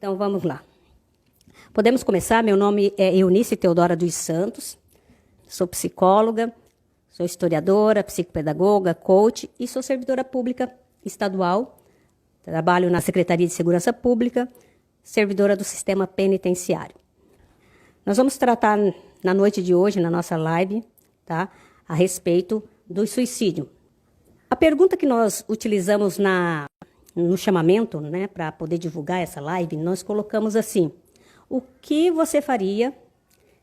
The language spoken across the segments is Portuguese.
Então, vamos lá. Podemos começar. Meu nome é Eunice Teodora dos Santos. Sou psicóloga, sou historiadora, psicopedagoga, coach e sou servidora pública estadual. Trabalho na Secretaria de Segurança Pública, servidora do sistema penitenciário. Nós vamos tratar na noite de hoje, na nossa live, tá, a respeito do suicídio. A pergunta que nós utilizamos no chamamento, né, para poder divulgar essa live, nós colocamos assim: o que você faria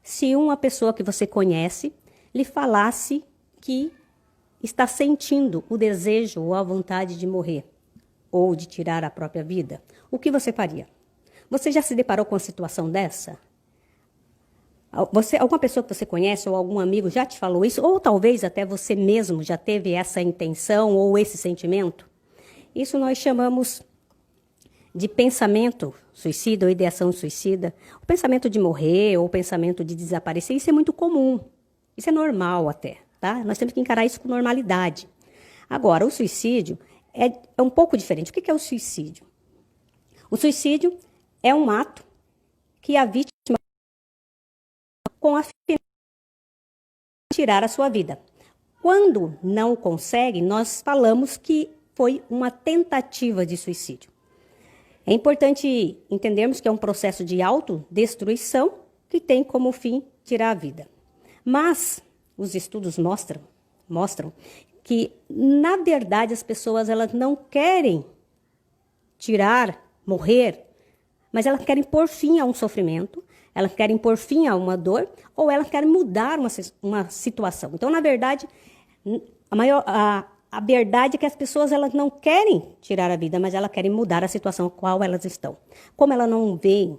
se uma pessoa que você conhece lhe falasse que está sentindo o desejo ou a vontade de morrer ou de tirar a própria vida? O que você faria? Você já se deparou com uma situação dessa? Alguma pessoa que você conhece ou algum amigo já te falou isso? Ou talvez até você mesmo já teve essa intenção ou esse sentimento? Isso nós chamamos de pensamento suicida ou ideação suicida. O pensamento de morrer ou o pensamento de desaparecer, isso é muito comum. Isso é normal até, tá? Nós temos que encarar isso com normalidade. Agora, o suicídio é um pouco diferente. O que é o suicídio? O suicídio é um ato que a vítima com a finalidade de tirar a sua vida. Quando não consegue, nós falamos que foi uma tentativa de suicídio. É importante entendermos que é um processo de autodestruição que tem como fim tirar a vida. Mas os estudos mostram que, na verdade, as pessoas elas não querem morrer, mas elas querem pôr fim a um sofrimento, elas querem pôr fim a uma dor, ou elas querem mudar uma situação. Então, na verdade, a verdade é que as pessoas elas não querem tirar a vida, mas elas querem mudar a situação na qual elas estão. Como ela não vê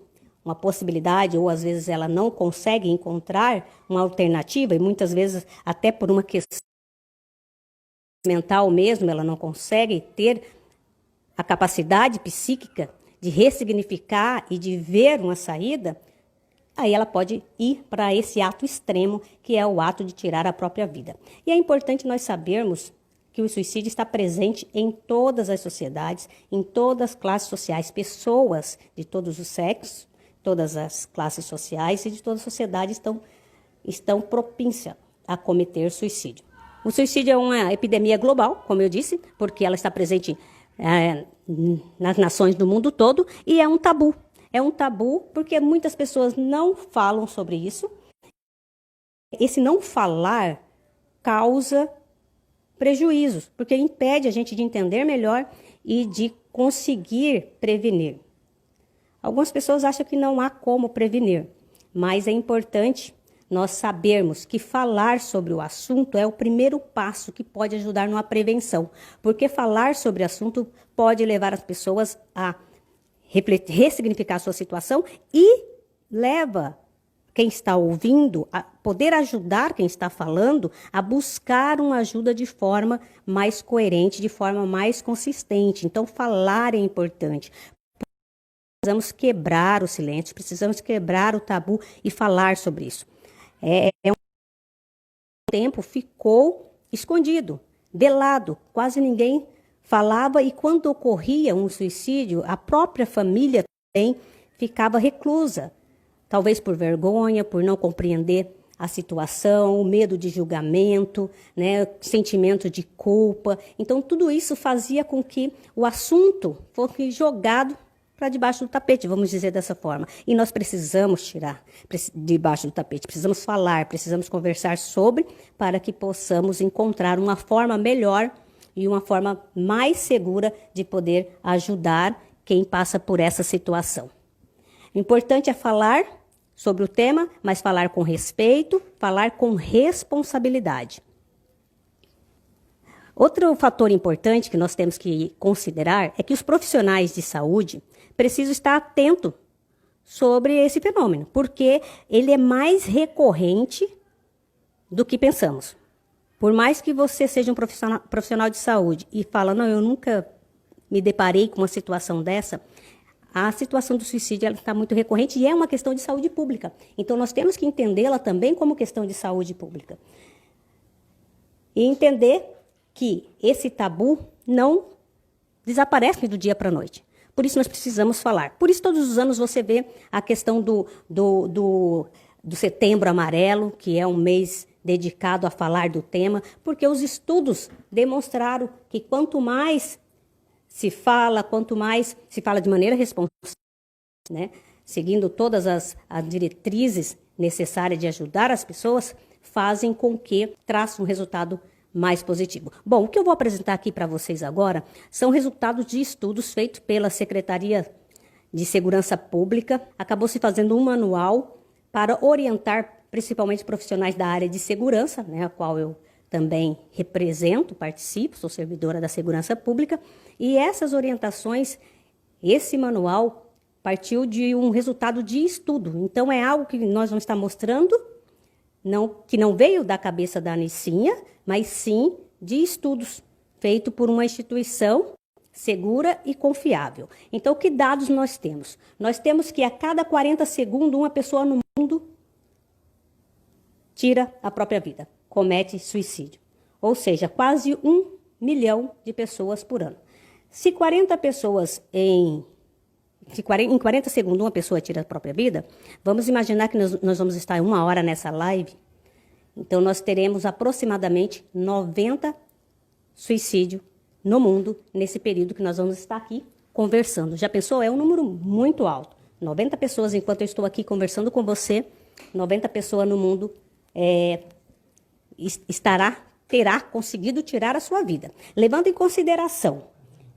uma possibilidade, ou às vezes ela não consegue encontrar uma alternativa, e muitas vezes até por uma questão mental mesmo, ela não consegue ter a capacidade psíquica de ressignificar e de ver uma saída, aí ela pode ir para esse ato extremo, que é o ato de tirar a própria vida. E é importante nós sabermos que o suicídio está presente em todas as sociedades, em todas as classes sociais, pessoas de todos os sexos, todas as classes sociais e de toda a sociedade estão propícias a cometer suicídio. O suicídio é uma epidemia global, como eu disse, porque ela está presente nas nações do mundo todo, e é um tabu. É um tabu porque muitas pessoas não falam sobre isso. Esse não falar causa prejuízos, porque impede a gente de entender melhor e de conseguir prevenir. Algumas pessoas acham que não há como prevenir, mas é importante nós sabermos que falar sobre o assunto é o primeiro passo que pode ajudar numa prevenção, porque falar sobre o assunto pode levar as pessoas a ressignificar a sua situação e leva quem está ouvindo a poder ajudar quem está falando a buscar uma ajuda de forma mais coerente, de forma mais consistente. Então, falar é importante. Precisamos quebrar o silêncio, precisamos quebrar o tabu e falar sobre isso. Um tempo ficou escondido, velado, quase ninguém falava, e quando ocorria um suicídio, a própria família também ficava reclusa. Talvez por vergonha, por não compreender a situação, o medo de julgamento, né, sentimento de culpa. Então, tudo isso fazia com que o assunto fosse jogado para debaixo do tapete, vamos dizer dessa forma. E nós precisamos tirar debaixo do tapete, precisamos falar, precisamos conversar sobre, para que possamos encontrar uma forma melhor e uma forma mais segura de poder ajudar quem passa por essa situação. O importante é falar sobre o tema, mas falar com respeito, falar com responsabilidade. Outro fator importante que nós temos que considerar é que os profissionais de saúde precisam estar atentos sobre esse fenômeno, porque ele é mais recorrente do que pensamos. Por mais que você seja um profissional de saúde e fala, não, eu nunca me deparei com uma situação dessa, a situação do suicídio está muito recorrente e é uma questão de saúde pública. Então, nós temos que entendê-la também como questão de saúde pública. E entender que esse tabu não desaparece do dia para a noite. Por isso nós precisamos falar. Por isso todos os anos você vê a questão do Setembro Amarelo, que é um mês dedicado a falar do tema, porque os estudos demonstraram que quanto mais se fala, quanto mais se fala de maneira responsável, né, seguindo todas as diretrizes necessárias de ajudar as pessoas, fazem com que traça um resultado mais positivo. Bom, o que eu vou apresentar aqui para vocês agora são resultados de estudos feitos pela Secretaria de Segurança Pública. Acabou se fazendo um manual para orientar principalmente profissionais da área de segurança, né, a qual eu também represento, participo, sou servidora da Segurança Pública, e essas orientações, esse manual partiu de um resultado de estudo. Então é algo que nós vamos estar mostrando, que não veio da cabeça da Anicinha, mas sim de estudos feitos por uma instituição segura e confiável. Então, que dados nós temos? Nós temos que a cada 40 segundos uma pessoa no mundo tira a própria vida, comete suicídio. Ou seja, quase 1 milhão de pessoas por ano. Se 40 pessoas em 40 segundos uma pessoa tira a própria vida, vamos imaginar que nós vamos estar 1 hora nessa live, então nós teremos aproximadamente 90 suicídios no mundo nesse período que nós vamos estar aqui conversando. Já pensou? É um número muito alto. 90 pessoas, enquanto eu estou aqui conversando com você, 90 pessoas no mundo terá conseguido tirar a sua vida. Levando em consideração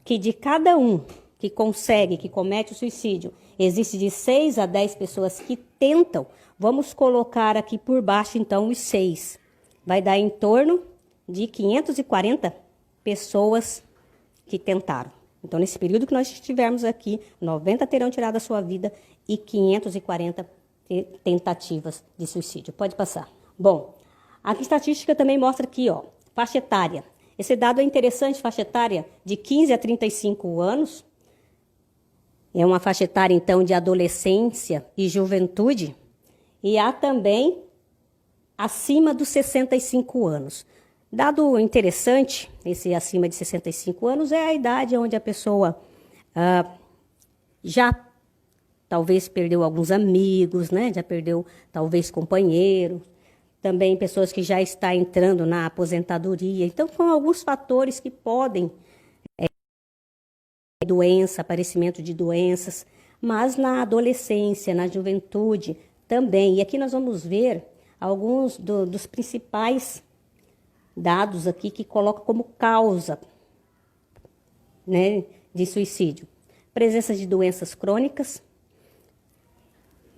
que de cada um que comete o suicídio, existe de 6 a 10 pessoas que tentam, vamos colocar aqui por baixo, então, os 6. Vai dar em torno de 540 pessoas que tentaram. Então, nesse período que nós estivermos aqui, 90 terão tirado a sua vida e 540 tentativas de suicídio. Pode passar. Bom, a estatística também mostra aqui, ó, faixa etária. Esse dado é interessante, faixa etária de 15 a 35 anos. É uma faixa etária, então, de adolescência e juventude. E há também acima dos 65 anos. Dado interessante, esse acima de 65 anos é a idade onde a pessoa já talvez perdeu alguns amigos, né? Já perdeu talvez companheiro. Também pessoas que já estão entrando na aposentadoria. Então, são alguns fatores que podem doença, aparecimento de doenças, mas na adolescência, na juventude também. E aqui nós vamos ver alguns dos principais dados aqui que colocam como causa, né, de suicídio. Presença de doenças crônicas,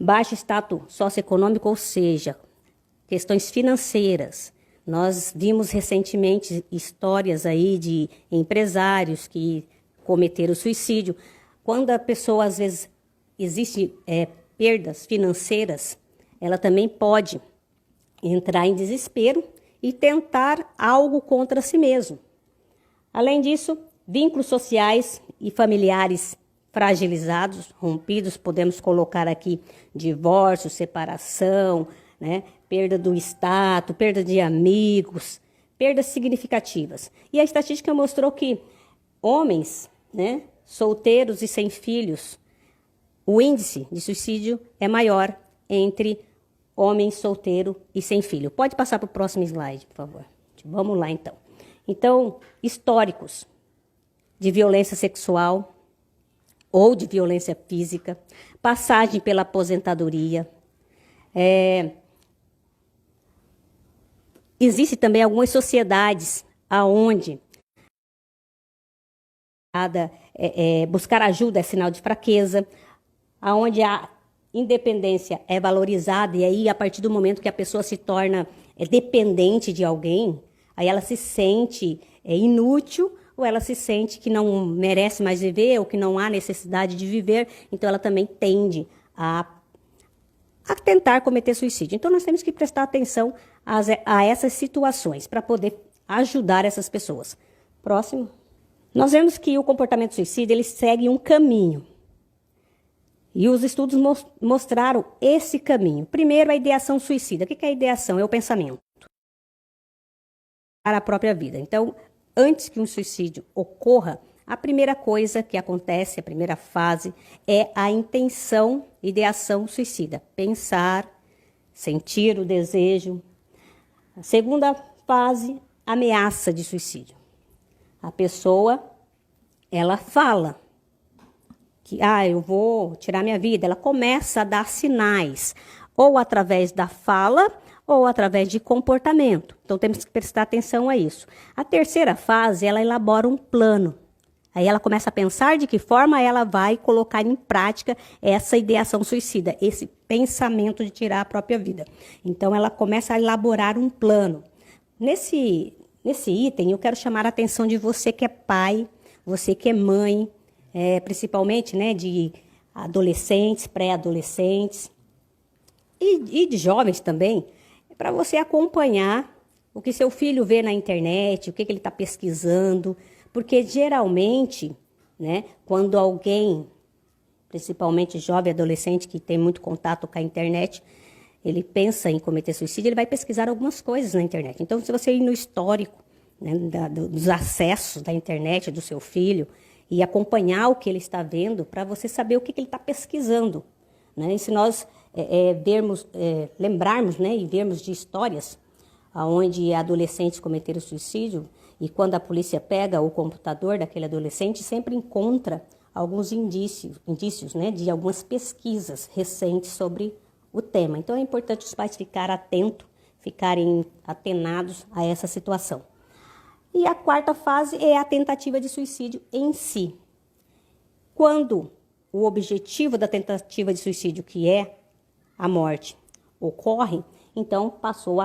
baixo status socioeconômico, ou seja, questões financeiras. Nós vimos recentemente histórias aí de empresários que cometeram suicídio. Quando a pessoa, às vezes, existe perdas financeiras, ela também pode entrar em desespero e tentar algo contra si mesmo. Além disso, vínculos sociais e familiares fragilizados, rompidos, podemos colocar aqui divórcio, separação, né? Perda do status, perda de amigos, perdas significativas. E a estatística mostrou que homens, né, solteiros e sem filhos, o índice de suicídio é maior entre homem solteiro e sem filho. Pode passar para o próximo slide, por favor. Vamos lá, então. Então, históricos de violência sexual ou de violência física, passagem pela aposentadoria. Existem também algumas sociedades onde buscar ajuda é sinal de fraqueza, onde a independência é valorizada, e aí, a partir do momento que a pessoa se torna dependente de alguém, aí ela se sente inútil, ou ela se sente que não merece mais viver, ou que não há necessidade de viver, então ela também tende a tentar cometer suicídio. Então, nós temos que prestar atenção a essas situações para poder ajudar essas pessoas. Próximo. Nós vemos que o comportamento suicida, ele segue um caminho. E os estudos mostraram esse caminho. Primeiro, a ideação suicida. O que é a ideação? É o pensamento para a própria vida. Então, antes que um suicídio ocorra, A primeira coisa que acontece, a primeira fase, é a intenção, ideação suicida. Pensar, sentir o desejo. A segunda fase, ameaça de suicídio. A pessoa, ela fala que, eu vou tirar minha vida. Ela começa a dar sinais, ou através da fala, ou através de comportamento. Então, temos que prestar atenção a isso. A terceira fase, ela elabora um plano. Aí ela começa a pensar de que forma ela vai colocar em prática essa ideação suicida, esse pensamento de tirar a própria vida. Então, ela começa a elaborar um plano. Nesse item, eu quero chamar a atenção de você que é pai, você que é mãe, principalmente, né, de adolescentes, pré-adolescentes e de jovens também, para você acompanhar o que seu filho vê na internet, o que ele está pesquisando, porque geralmente, né, quando alguém, principalmente jovem adolescente que tem muito contato com a internet, ele pensa em cometer suicídio, ele vai pesquisar algumas coisas na internet. Então, se você ir no histórico, né, dos acessos da internet do seu filho e acompanhar o que ele está vendo, para você saber o que ele está pesquisando, né? E se nós lembrarmos, né, e vermos de histórias onde adolescentes cometeram suicídio, e quando a polícia pega o computador daquele adolescente, sempre encontra alguns indícios, né, de algumas pesquisas recentes sobre o tema. Então, é importante os pais ficarem atenados a essa situação. E a quarta fase é a tentativa de suicídio em si. Quando o objetivo da tentativa de suicídio, que é a morte, ocorre, então passou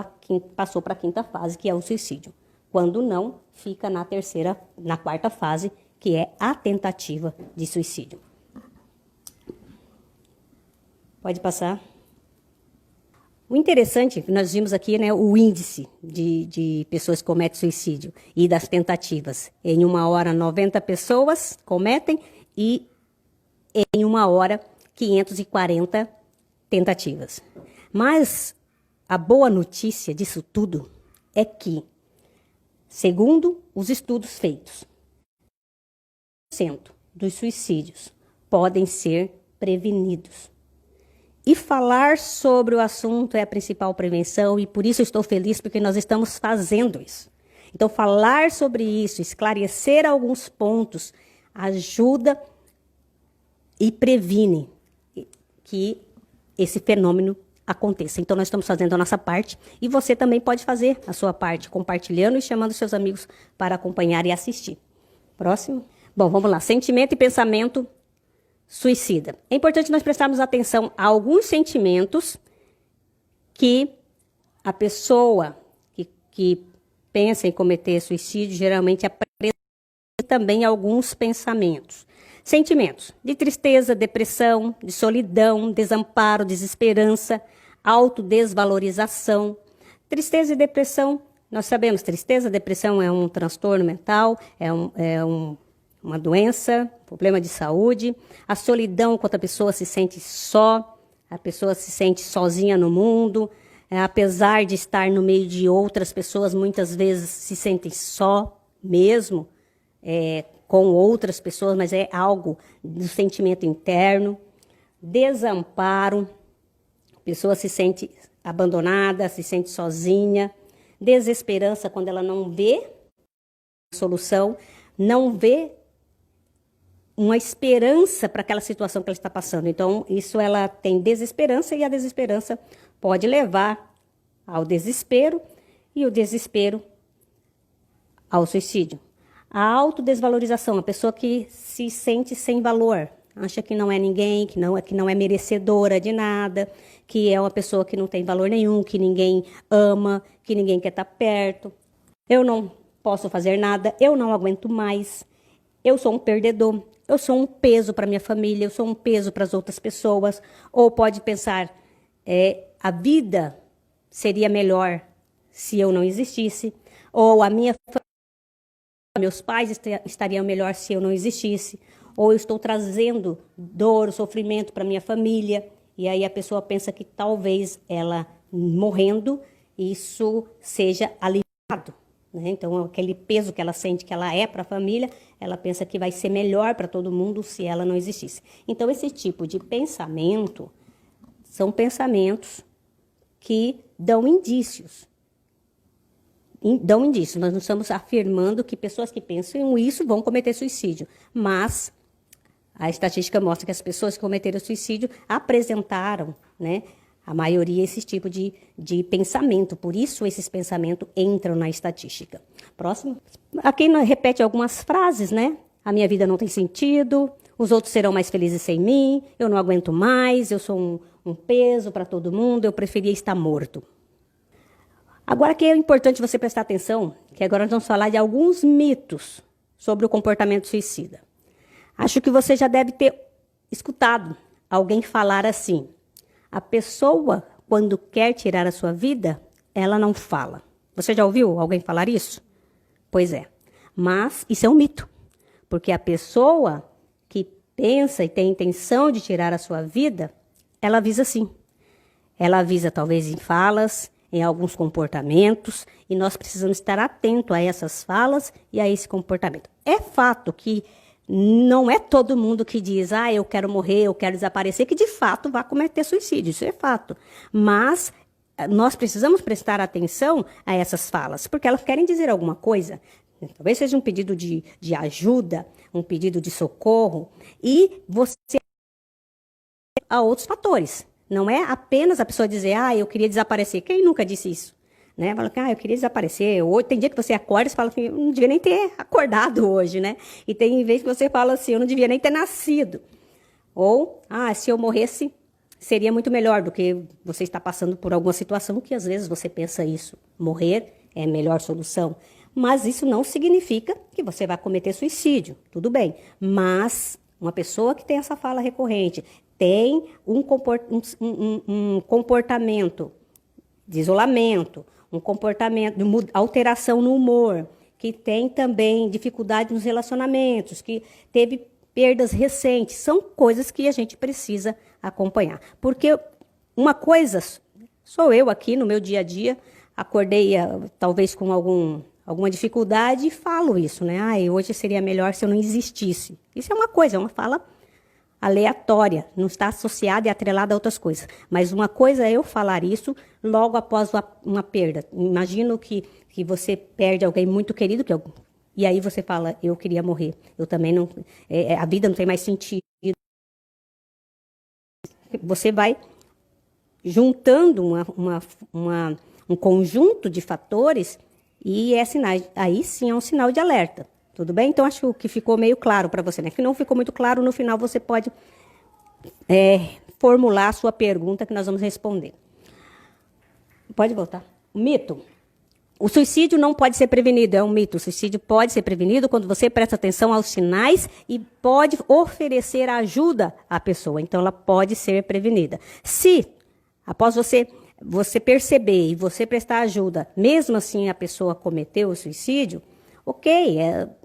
para a quinta fase, que é o suicídio. Quando não, fica na quarta fase, que é a tentativa de suicídio. Pode passar. O interessante, nós vimos aqui, né, o índice de pessoas que cometem suicídio e das tentativas. Em 1 hora, 90 pessoas cometem e em 1 hora, 540 tentativas. Mas a boa notícia disso tudo é que, segundo os estudos feitos, 100% dos suicídios podem ser prevenidos. E falar sobre o assunto é a principal prevenção e por isso eu estou feliz porque nós estamos fazendo isso. Então, falar sobre isso, esclarecer alguns pontos, ajuda e previne que esse fenômeno aconteça. Então, nós estamos fazendo a nossa parte e você também pode fazer a sua parte, compartilhando e chamando seus amigos para acompanhar e assistir. Próximo. Bom, vamos lá. Sentimento e pensamento suicida. É importante nós prestarmos atenção a alguns sentimentos que a pessoa que pensa em cometer suicídio geralmente apresenta também alguns pensamentos. Sentimentos de tristeza, depressão, de solidão, desamparo, desesperança, autodesvalorização. Tristeza e depressão, nós sabemos, tristeza, depressão é um transtorno mental, uma doença, problema de saúde. A solidão, quando a pessoa se sente só, a pessoa se sente sozinha no mundo, apesar de estar no meio de outras pessoas, muitas vezes se sentem só mesmo, com outras pessoas, mas é algo do sentimento interno. Desamparo, a pessoa se sente abandonada, se sente sozinha. Desesperança, quando ela não vê solução, não vê uma esperança para aquela situação que ela está passando. Então, isso ela tem desesperança e a desesperança pode levar ao desespero e o desespero ao suicídio. A autodesvalorização, a pessoa que se sente sem valor, acha que não é ninguém, que não é merecedora de nada, que é uma pessoa que não tem valor nenhum, que ninguém ama, que ninguém quer estar perto. Eu não posso fazer nada, eu não aguento mais, eu sou um perdedor, eu sou um peso para minha família, eu sou um peso para as outras pessoas. Ou pode pensar, a vida seria melhor se eu não existisse, ou a minha família, meus pais estariam melhor se eu não existisse, ou eu estou trazendo dor, sofrimento para minha família, e aí a pessoa pensa que talvez ela morrendo, isso seja aliviado. né? Então, aquele peso que ela sente que ela é para a família, ela pensa que vai ser melhor para todo mundo se ela não existisse. Então, esse tipo de pensamento são pensamentos que dão indícios. Dão indícios. Nós não estamos afirmando que pessoas que pensam isso vão cometer suicídio, mas a estatística mostra que as pessoas que cometeram suicídio apresentaram, né, a maioria esse tipo de pensamento. Por isso, esses pensamentos entram na estatística. Próximo. Aqui repete algumas frases, né? A minha vida não tem sentido, os outros serão mais felizes sem mim, eu não aguento mais, eu sou um peso para todo mundo, eu preferia estar morto. Agora que é importante você prestar atenção, que agora nós vamos falar de alguns mitos sobre o comportamento suicida. Acho que você já deve ter escutado alguém falar assim: a pessoa, quando quer tirar a sua vida, ela não fala. Você já ouviu alguém falar isso? Pois é, mas isso é um mito, porque a pessoa que pensa e tem intenção de tirar a sua vida, ela avisa sim. Ela avisa talvez em falas, em alguns comportamentos, e nós precisamos estar atentos a essas falas e a esse comportamento. É fato que não é todo mundo que diz, eu quero morrer, eu quero desaparecer, que de fato vai cometer suicídio, isso é fato. Mas nós precisamos prestar atenção a essas falas, porque elas querem dizer alguma coisa. Talvez seja um pedido de ajuda, um pedido de socorro, e você a outros fatores. Não é apenas a pessoa dizer, eu queria desaparecer. Quem nunca disse isso? Né? Fala que, eu queria desaparecer. Ou tem dia que você acorda e fala assim, eu não devia nem ter acordado hoje, né? E tem vez que você fala assim, eu não devia nem ter nascido. Ou, se eu morresse, seria muito melhor do que você está passando por alguma situação que às vezes você pensa isso. Morrer é a melhor solução. Mas isso não significa que você vai cometer suicídio. Tudo bem. Mas uma pessoa que tem essa fala recorrente, tem um comportamento de isolamento, um comportamento de alteração no humor, que tem também dificuldade nos relacionamentos, que teve perdas recentes, são coisas que a gente precisa acompanhar. Porque uma coisa, sou eu aqui no meu dia a dia, acordei talvez com alguma dificuldade e falo isso, né? Hoje seria melhor se eu não existisse. Isso é uma coisa, é uma fala aleatória, não está associada e atrelada a outras coisas. Mas uma coisa é eu falar isso logo após uma perda. Imagino que você perde alguém muito querido, e aí você fala, eu queria morrer. Eu também não... a vida não tem mais sentido. Você vai juntando um conjunto de fatores e aí sim é um sinal de alerta. Tudo bem? Então, acho que ficou meio claro para você, né? Que não ficou muito claro, no final você pode formular a sua pergunta que nós vamos responder. Pode voltar. Mito. O suicídio não pode ser prevenido, é um mito. O suicídio pode ser prevenido quando você presta atenção aos sinais e pode oferecer ajuda à pessoa. Então, ela pode ser prevenida. Se, após você perceber e você prestar ajuda, mesmo assim a pessoa cometeu o suicídio, ok,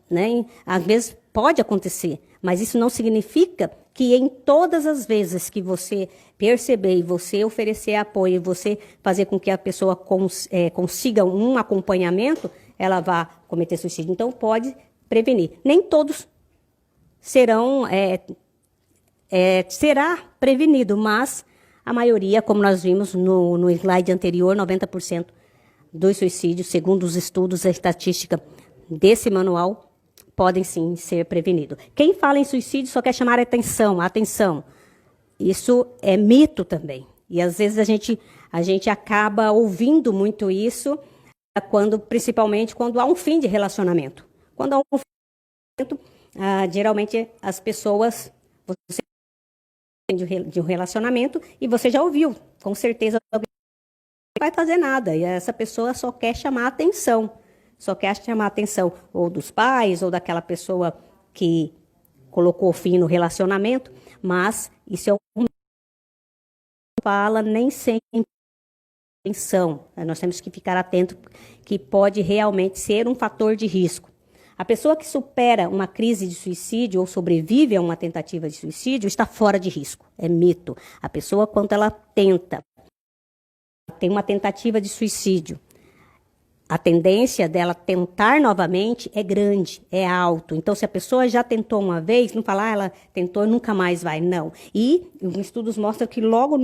né? Às vezes pode acontecer, mas isso não significa que em todas as vezes que você perceber e você oferecer apoio e você fazer com que a pessoa consiga um acompanhamento, ela vá cometer suicídio. Então, pode prevenir. Nem todos será prevenido, mas a maioria, como nós vimos no slide anterior, 90% dos suicídios, segundo os estudos, a estatística desse manual, podem sim ser prevenidos. Quem fala em suicídio só quer chamar a atenção. Isso é mito também. E às vezes a gente acaba ouvindo muito isso, principalmente quando há um fim de relacionamento. Quando há um fim de relacionamento, geralmente as pessoas, você de um relacionamento e você já ouviu, com certeza alguém não vai fazer nada. E essa pessoa só quer chamar a atenção. Só quer chamar a atenção ou dos pais ou daquela pessoa que colocou fim no relacionamento, mas isso é uma fala nem sempre atenção. Nós temos que ficar atento que pode realmente ser um fator de risco. A pessoa que supera uma crise de suicídio ou sobrevive a uma tentativa de suicídio está fora de risco. É mito. A pessoa, quando ela tem uma tentativa de suicídio, a tendência dela tentar novamente é grande, é alto. Então, se a pessoa já tentou uma vez, não falar, ela tentou e nunca mais vai, não. E os estudos mostram que logo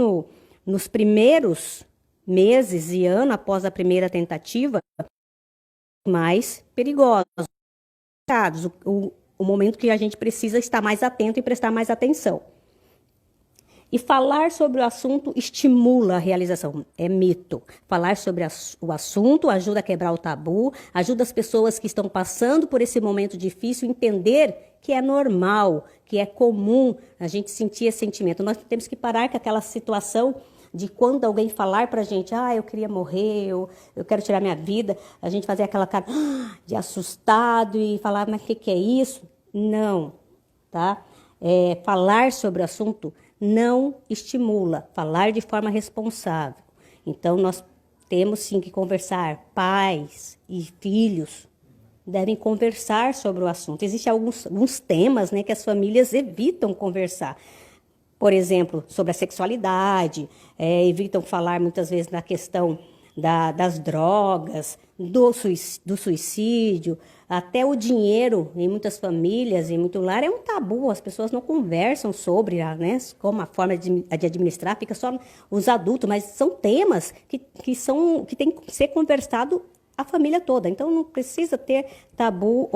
nos primeiros meses e ano após a primeira tentativa, mais perigosos, o momento que a gente precisa estar mais atento e prestar mais atenção. E falar sobre o assunto estimula a realização, é mito. Falar sobre o assunto ajuda a quebrar o tabu, ajuda as pessoas que estão passando por esse momento difícil a entender que é normal, que é comum a gente sentir esse sentimento. Nós temos que parar com aquela situação de quando alguém falar pra gente, eu queria morrer, eu quero tirar minha vida, a gente fazer aquela cara de assustado e falar, mas o que é isso? Não, tá? Falar sobre o assunto não estimula, falar de forma responsável. Então, nós temos sim que conversar, pais e filhos devem conversar sobre o assunto. Existem alguns temas, né, que as famílias evitam conversar. Por exemplo, sobre a sexualidade, evitam falar muitas vezes na questão das drogas, do suicídio, até o dinheiro em muitas famílias, em muito lar, é um tabu, as pessoas não conversam sobre, né, como a forma de administrar, fica só os adultos, mas são temas que tem que ser conversado a família toda, então não precisa ter tabu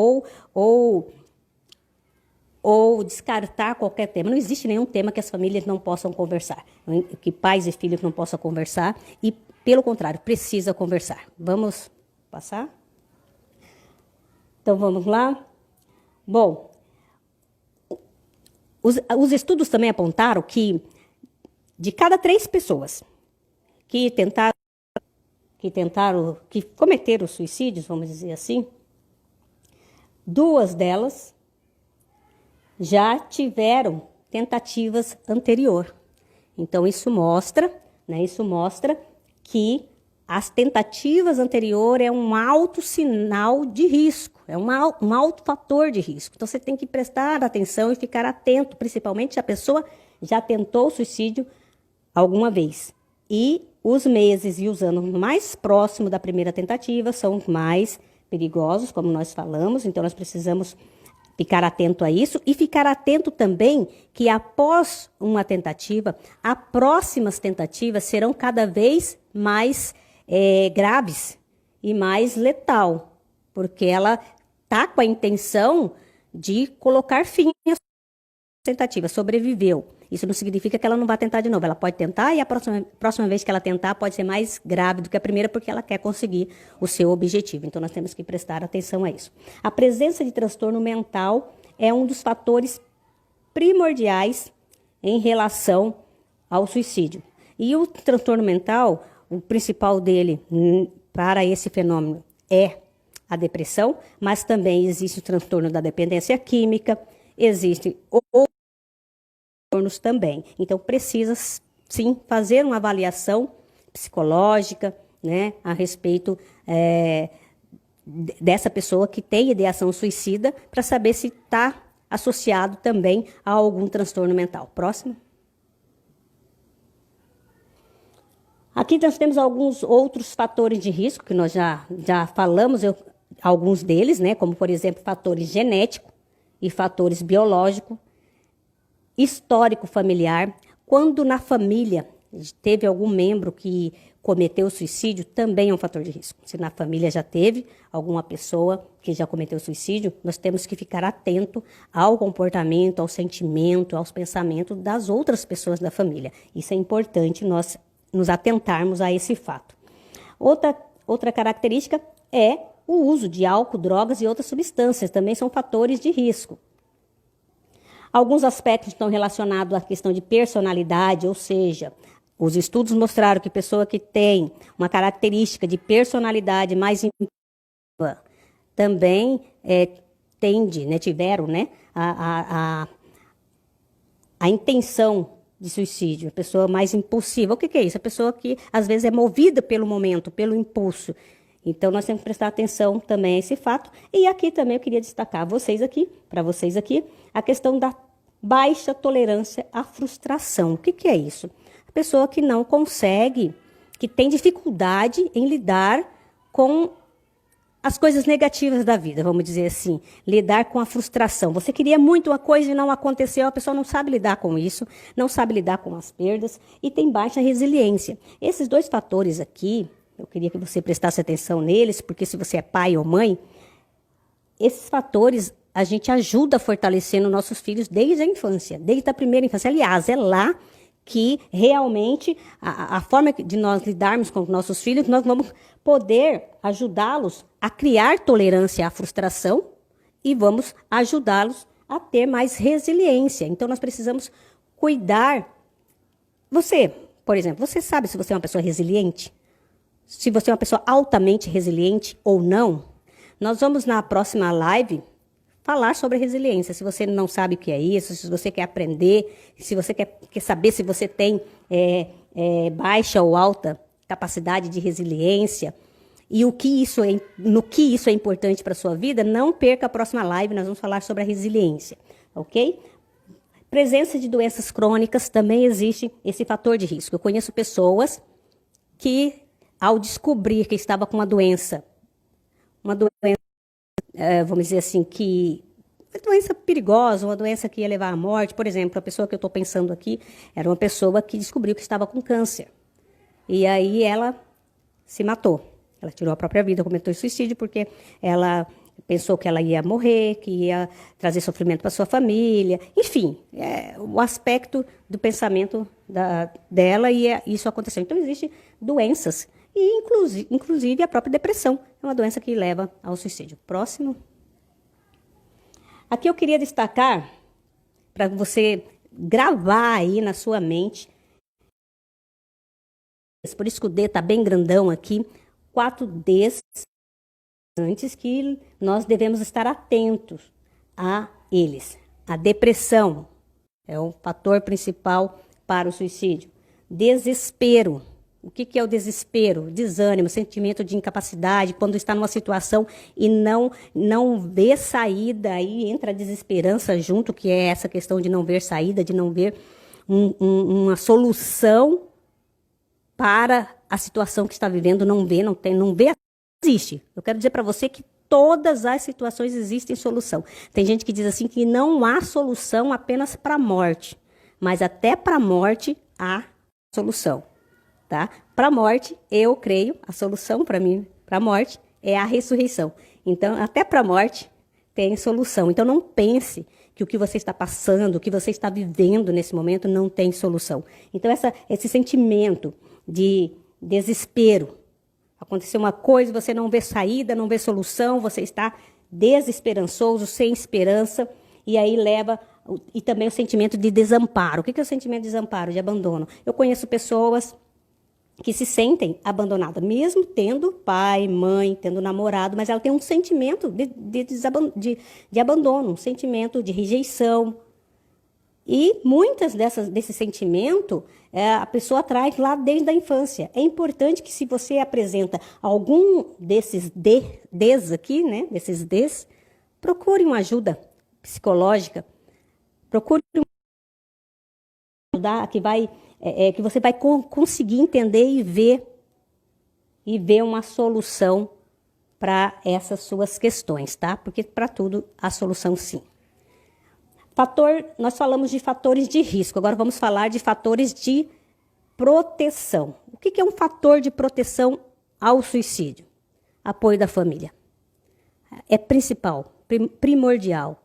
ou descartar qualquer tema. Não existe nenhum tema que as famílias não possam conversar, que pais e filhos não possam conversar, e, pelo contrário, precisa conversar. Vamos passar? Então, vamos lá? Bom, os estudos também apontaram que de cada 3 pessoas que cometeram suicídios, vamos dizer assim, 2 delas já tiveram tentativas anteriores. Então, isso mostra que as tentativas anteriores é um alto sinal de risco, é um alto fator de risco. Então, você tem que prestar atenção e ficar atento, principalmente se a pessoa já tentou suicídio alguma vez. E os meses e os anos mais próximos da primeira tentativa são mais perigosos, como nós falamos, então nós precisamos ficar atento a isso e ficar atento também que após uma tentativa, as próximas tentativas serão cada vez mais graves e mais letal, porque ela está com a intenção de colocar fim à tentativa, sobreviveu. Isso não significa que ela não vai tentar de novo. Ela pode tentar e a próxima vez que ela tentar pode ser mais grave do que a primeira porque ela quer conseguir o seu objetivo. Então, nós temos que prestar atenção a isso. A presença de transtorno mental é um dos fatores primordiais em relação ao suicídio. E o transtorno mental, o principal dele para esse fenômeno é a depressão, mas também existe o transtorno da dependência química, existe também. Então, precisa, sim, fazer uma avaliação psicológica, né, a respeito dessa pessoa que tem ideação suicida, para saber se está associado também a algum transtorno mental. Próximo. Aqui nós temos alguns outros fatores de risco, que nós já falamos, alguns deles, né, como, por exemplo, fatores genéticos e fatores biológicos, histórico familiar. Quando na família teve algum membro que cometeu suicídio, também é um fator de risco. Se na família já teve alguma pessoa que já cometeu suicídio, nós temos que ficar atento ao comportamento, ao sentimento, aos pensamentos das outras pessoas da família. Isso é importante nós nos atentarmos a esse fato. Outra característica é o uso de álcool, drogas e outras substâncias, também são fatores de risco. Alguns aspectos estão relacionados à questão de personalidade, ou seja, os estudos mostraram que pessoa que tem uma característica de personalidade mais impulsiva também tiveram a intenção de suicídio, a pessoa mais impulsiva. O que é isso? A pessoa que às vezes é movida pelo momento, pelo impulso. Então, nós temos que prestar atenção também a esse fato. E aqui também eu queria destacar para vocês aqui, a questão da baixa tolerância à frustração. O que é isso? A pessoa que não consegue, que tem dificuldade em lidar com as coisas negativas da vida, vamos dizer assim, lidar com a frustração. Você queria muito uma coisa e não aconteceu, a pessoa não sabe lidar com isso, não sabe lidar com as perdas e tem baixa resiliência. Esses dois fatores aqui, eu queria que você prestasse atenção neles, porque se você é pai ou mãe, esses fatores a gente ajuda a fortalecer nos nossos filhos desde a infância, desde a primeira infância. Aliás, é lá que realmente a forma de nós lidarmos com nossos filhos, nós vamos poder ajudá-los a criar tolerância à frustração e vamos ajudá-los a ter mais resiliência. Então, nós precisamos cuidar. Você, por exemplo, você sabe se você é uma pessoa resiliente? Se você é uma pessoa altamente resiliente ou não? Nós vamos, na próxima live, falar sobre resiliência. Se você não sabe o que é isso, se você quer aprender, se você quer saber se você tem baixa ou alta capacidade de resiliência e no que isso é importante para a sua vida, não perca a próxima live, nós vamos falar sobre a resiliência, ok? Presença de doenças crônicas, também existe esse fator de risco. Eu conheço pessoas que, ao descobrir que estava com uma doença, vamos dizer assim, que uma doença perigosa, uma doença que ia levar à morte. Por exemplo, a pessoa que eu estou pensando aqui era uma pessoa que descobriu que estava com câncer. E aí ela se matou. Ela tirou a própria vida, cometeu suicídio, porque ela pensou que ela ia morrer, que ia trazer sofrimento para sua família. Enfim, o aspecto do pensamento dela e isso aconteceu. Então, existem doenças. E, inclusive, a própria depressão é uma doença que leva ao suicídio. Próximo. Aqui eu queria destacar, para você gravar aí na sua mente, por isso que o D está bem grandão aqui, 4 Ds antes que nós devemos estar atentos a eles. A depressão é o fator principal para o suicídio. Desespero. O que é o desespero? Desânimo, sentimento de incapacidade, quando está numa situação e não vê saída, aí entra a desesperança junto, que é essa questão de não ver saída, de não ver uma solução para a situação que está vivendo, não vê, existe. Eu quero dizer para você que todas as situações existem solução. Tem gente que diz assim que não há solução apenas para a morte, mas até para a morte há solução. Tá? Para a morte, eu creio, a solução para mim, para a morte, é a ressurreição. Então, até para a morte tem solução. Então, não pense que o que você está passando, o que você está vivendo nesse momento não tem solução. Então, esse sentimento de desespero, aconteceu uma coisa, você não vê saída, não vê solução, você está desesperançoso, sem esperança, e aí leva... E também o sentimento de desamparo. O que é o sentimento de desamparo, de abandono? Eu conheço pessoas que se sentem abandonadas, mesmo tendo pai, mãe, tendo namorado, mas ela tem um sentimento de abandono, um sentimento de rejeição. E muitas desse sentimento a pessoa traz lá desde a infância. É importante que, se você apresenta algum desses Ds aqui, né, desses Ds, procure uma ajuda psicológica, procure uma ajuda que você vai conseguir entender e ver uma solução para essas suas questões, tá? Porque para tudo há solução, sim. Nós falamos de fatores de risco, agora vamos falar de fatores de proteção. O que é um fator de proteção ao suicídio? Apoio da família. É principal, primordial.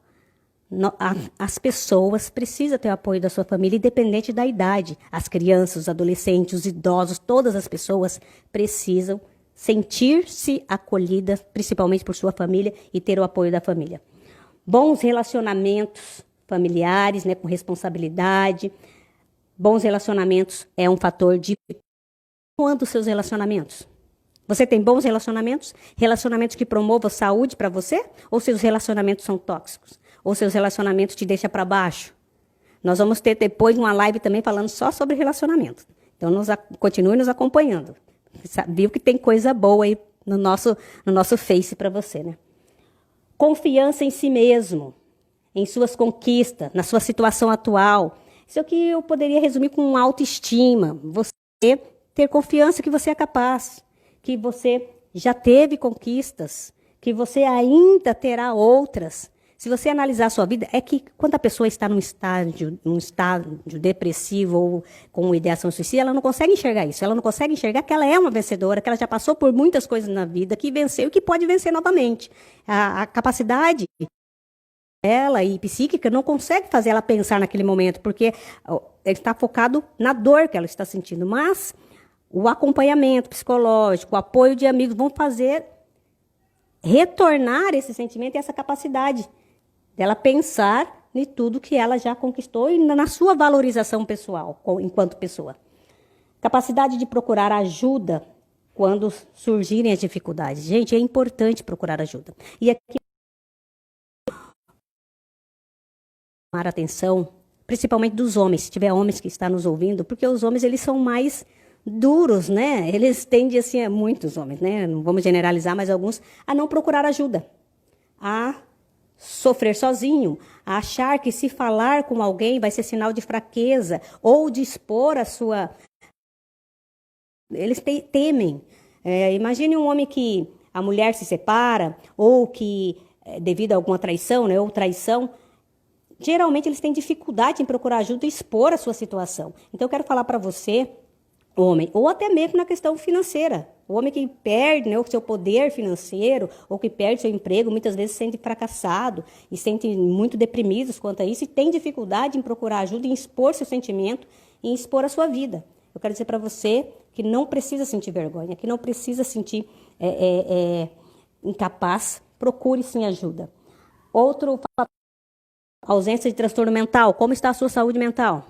As pessoas precisam ter o apoio da sua família, independente da idade. As crianças, os adolescentes, os idosos, todas as pessoas precisam sentir-se acolhidas, principalmente por sua família, e ter o apoio da família. Bons relacionamentos familiares, né, com responsabilidade. Bons relacionamentos é um fator de... Quando os seus relacionamentos? Você tem bons relacionamentos? Relacionamentos que promovam saúde para você? Ou seus relacionamentos são tóxicos? Ou seus relacionamentos te deixam para baixo? Nós vamos ter depois uma live também falando só sobre relacionamento. Então, continue nos acompanhando. Viu que tem coisa boa aí no nosso Face para você, né? Confiança em si mesmo, em suas conquistas, na sua situação atual. Isso é o que eu poderia resumir com autoestima. Você ter confiança que você é capaz, que você já teve conquistas, que você ainda terá outras. Se você analisar a sua vida, é que quando a pessoa está num estágio depressivo ou com ideação suicida, ela não consegue enxergar isso. Ela não consegue enxergar que ela é uma vencedora, que ela já passou por muitas coisas na vida, que venceu e que pode vencer novamente. A capacidade dela e psíquica não consegue fazer ela pensar naquele momento, porque ele está focado na dor que ela está sentindo. Mas o acompanhamento psicológico, o apoio de amigos vão fazer retornar esse sentimento e essa capacidade dela pensar em tudo que ela já conquistou e na sua valorização pessoal, enquanto pessoa. Capacidade de procurar ajuda quando surgirem as dificuldades. Gente, é importante procurar ajuda. E aqui, chamar a atenção, principalmente dos homens, se tiver homens que estão nos ouvindo, porque os homens, eles são mais duros, né? Eles tendem, assim, muitos homens, né? Não vamos generalizar, mas alguns, a não procurar ajuda, a sofrer sozinho, a achar que se falar com alguém vai ser sinal de fraqueza ou de expor a sua... Eles temem. Imagine um homem que a mulher se separa ou que, devido a alguma traição, né, ou traição, geralmente eles têm dificuldade em procurar ajuda e expor a sua situação. Então, eu quero falar para você, homem, ou até mesmo na questão financeira. O homem que perde, né, o seu poder financeiro, ou que perde seu emprego, muitas vezes se sente fracassado e se sente muito deprimidos quanto a isso e tem dificuldade em procurar ajuda, em expor seu sentimento, em expor a sua vida. Eu quero dizer para você que não precisa sentir vergonha, que não precisa sentir incapaz, procure sim ajuda. Outro fator, ausência de transtorno mental. Como está a sua saúde mental?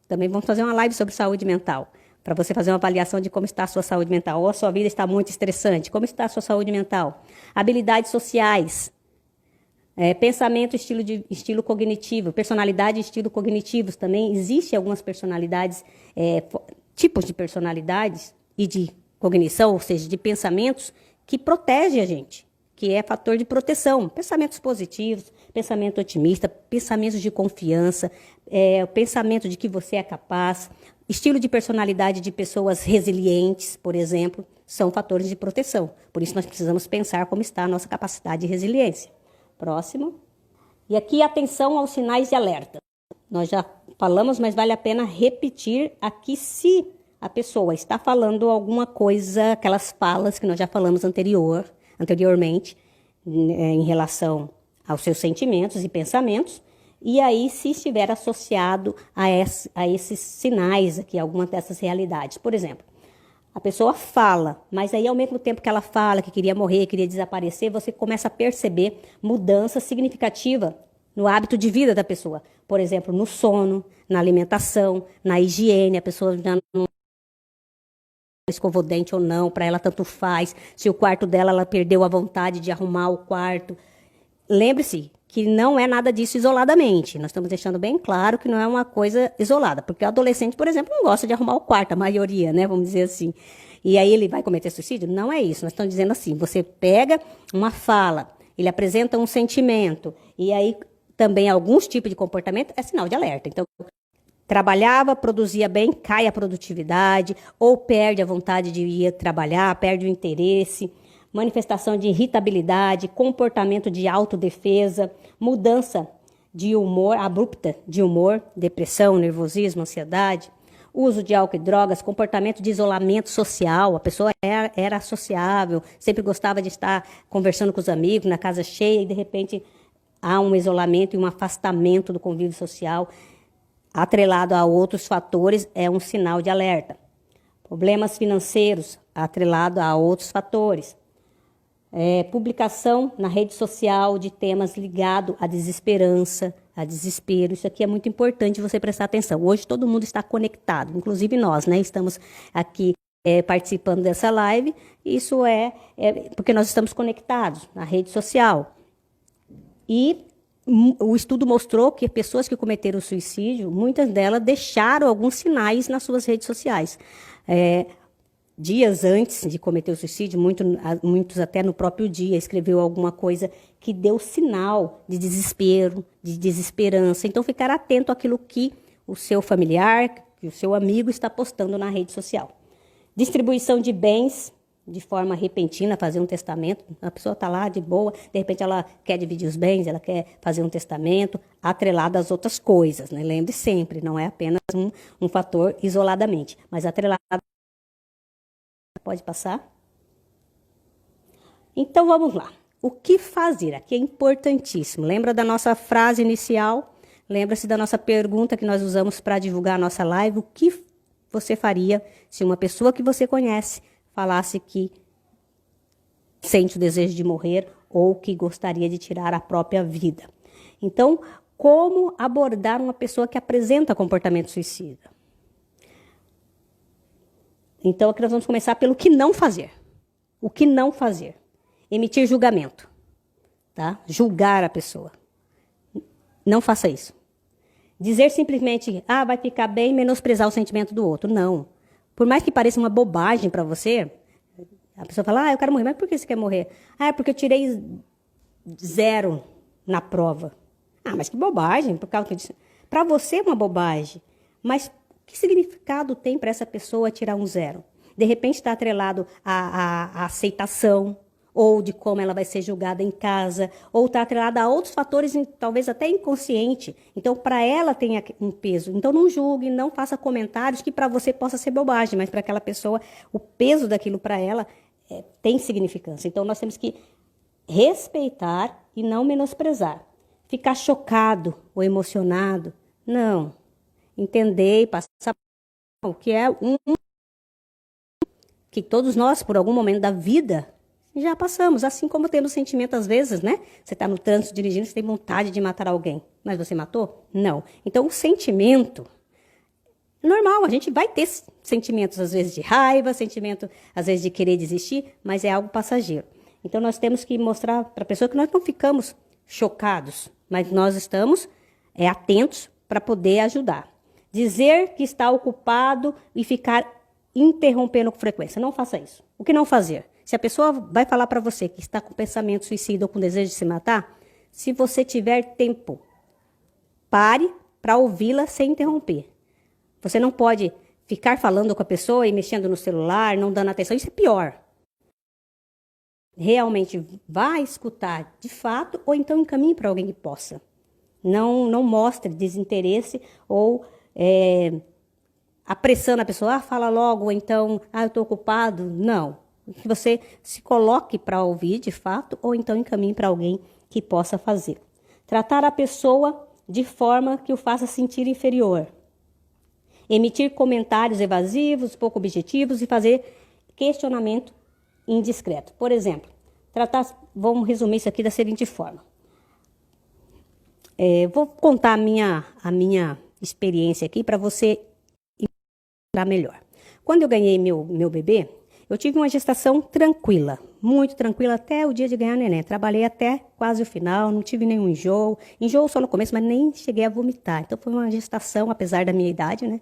Também vamos fazer uma live sobre saúde mental, para você fazer uma avaliação de como está a sua saúde mental. Ou a sua vida está muito estressante, como está a sua saúde mental? Habilidades sociais, pensamento, estilo cognitivo, personalidade e estilo cognitivos. Também existem algumas personalidades, tipos de personalidades e de cognição, ou seja, de pensamentos que protegem a gente, que é fator de proteção. Pensamentos positivos, pensamento otimista, pensamentos de confiança, o pensamento de que você é capaz, estilo de personalidade de pessoas resilientes, por exemplo, são fatores de proteção. Por isso nós precisamos pensar como está a nossa capacidade de resiliência. Próximo. E aqui atenção aos sinais de alerta. Nós já falamos, mas vale a pena repetir aqui se a pessoa está falando alguma coisa, aquelas falas que nós já falamos anteriormente, em relação aos seus sentimentos e pensamentos, e aí se estiver associado a esses sinais aqui, alguma dessas realidades. Por exemplo, a pessoa fala, mas aí ao mesmo tempo que ela fala que queria morrer, queria desaparecer, você começa a perceber mudança significativa no hábito de vida da pessoa. Por exemplo, no sono, na alimentação, na higiene, a pessoa já não escovou o dente ou não, para ela tanto faz. Se o quarto dela, ela perdeu a vontade de arrumar o quarto. Lembre-se que não é nada disso isoladamente. Nós estamos deixando bem claro que não é uma coisa isolada, porque o adolescente, por exemplo, não gosta de arrumar o quarto, a maioria, né, vamos dizer assim. E aí ele vai cometer suicídio? Não é isso. Nós estamos dizendo assim, você pega uma fala, ele apresenta um sentimento, e aí também alguns tipos de comportamento é sinal de alerta. Então, trabalhava, produzia bem, cai a produtividade, ou perde a vontade de ir trabalhar, perde o interesse, manifestação de irritabilidade, comportamento de autodefesa, mudança de humor, abrupta de humor, depressão, nervosismo, ansiedade, uso de álcool e drogas, comportamento de isolamento social, a pessoa era sociável, sempre gostava de estar conversando com os amigos, na casa cheia, e de repente há um isolamento e um afastamento do convívio social, atrelado a outros fatores, é um sinal de alerta. Problemas financeiros, atrelado a outros fatores. Publicação na rede social de temas ligados à desesperança, a desespero. Isso aqui é muito importante você prestar atenção. Hoje todo mundo está conectado, inclusive nós, né? Estamos aqui participando dessa live. Isso é porque nós estamos conectados na rede social. E o estudo mostrou que pessoas que cometeram suicídio, muitas delas deixaram alguns sinais nas suas redes sociais. Dias antes de cometer o suicídio, muitos até no próprio dia, escreveu alguma coisa que deu sinal de desespero, de desesperança. Então, ficar atento àquilo que o seu familiar, que o seu amigo está postando na rede social. Distribuição de bens de forma repentina fazer um testamento. A pessoa está lá de boa, de repente ela quer dividir os bens, ela quer fazer um testamento atrelado às outras coisas, né? Lembre sempre, não é apenas um fator isoladamente, mas atrelado. Pode passar? Então vamos lá. O que fazer? Aqui é importantíssimo. Lembra da nossa frase inicial? Lembra-se da nossa pergunta que nós usamos para divulgar a nossa live? O que você faria se uma pessoa que você conhece falasse que sente o desejo de morrer ou que gostaria de tirar a própria vida? Então, como abordar uma pessoa que apresenta comportamento suicida? Então, aqui nós vamos começar pelo que não fazer. O que não fazer? Emitir julgamento, tá? Julgar a pessoa. Não faça isso. Dizer simplesmente, vai ficar bem, menosprezar o sentimento do outro. Não. Por mais que pareça uma bobagem para você, a pessoa fala, eu quero morrer. Mas por que você quer morrer? É porque eu tirei 0 na prova. Mas que bobagem. Por causa disso. Para você é uma bobagem. Mas que significado tem para essa pessoa tirar um 0? De repente está atrelado à aceitação, ou de como ela vai ser julgada em casa, ou está atrelada a outros fatores, talvez até inconsciente. Então, para ela tem um peso. Então, não julgue, não faça comentários que para você possa ser bobagem, mas para aquela pessoa, o peso daquilo para ela tem significância. Então, nós temos que respeitar e não menosprezar. Ficar chocado ou emocionado, não. Entender e passar o que é que todos nós, por algum momento da vida, já passamos, assim como temos sentimento às vezes, né? Você está no trânsito dirigindo, você tem vontade de matar alguém, mas você matou? Não. Então, o sentimento, normal, a gente vai ter sentimentos às vezes de raiva, sentimento às vezes de querer desistir, mas é algo passageiro. Então, nós temos que mostrar para a pessoa que nós não ficamos chocados, mas nós estamos atentos para poder ajudar. Dizer que está ocupado e ficar interrompendo com frequência, não faça isso. O que não fazer? Se a pessoa vai falar para você que está com pensamento suicida ou com desejo de se matar, se você tiver tempo, pare para ouvi-la sem interromper. Você não pode ficar falando com a pessoa e mexendo no celular, não dando atenção. Isso é pior. Realmente vá escutar de fato ou então encaminhe para alguém que possa. Não mostre desinteresse ou apressando a pessoa. Fala logo, ou então, eu estou ocupado. Não. Que você se coloque para ouvir de fato ou então encaminhe para alguém que possa fazer. Tratar a pessoa de forma que o faça sentir inferior. Emitir comentários evasivos, pouco objetivos e fazer questionamento indiscreto. Por exemplo, vamos resumir isso aqui da seguinte forma. Vou contar a minha experiência aqui para você entender melhor. Quando eu ganhei meu bebê, eu tive uma gestação tranquila, muito tranquila até o dia de ganhar neném. Trabalhei até quase o final, não tive nenhum enjoo. Enjoo só no começo, mas nem cheguei a vomitar. Então foi uma gestação, apesar da minha idade, né?